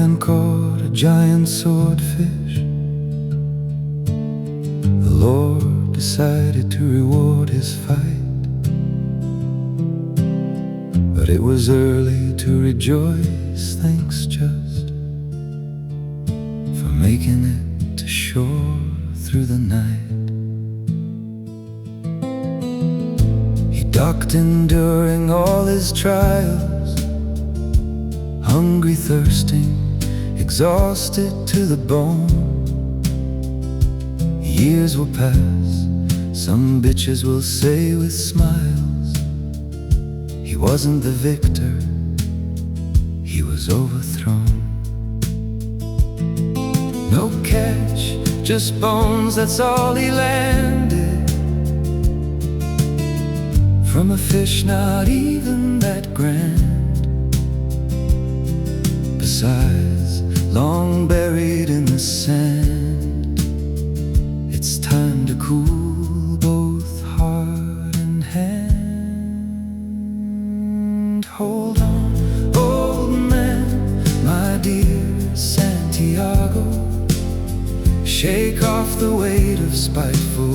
man caught a giant swordfish. The Lord decided to reward his fight, but it was early to rejoice. Thanks just for making it to shore through the night. He docked enduring all his trials, hungry, thirsting, exhausted to the bone. Years will pass, some bitches will say with smiles, he wasn't the victor, he was overthrown. No catch, just bones, that's all he landed, from a fish not even that grand. Besides, long buried in the sand, it's time to cool both heart and hand. Hold on, old man, my dear Santьяго, shake off the weight of spiteful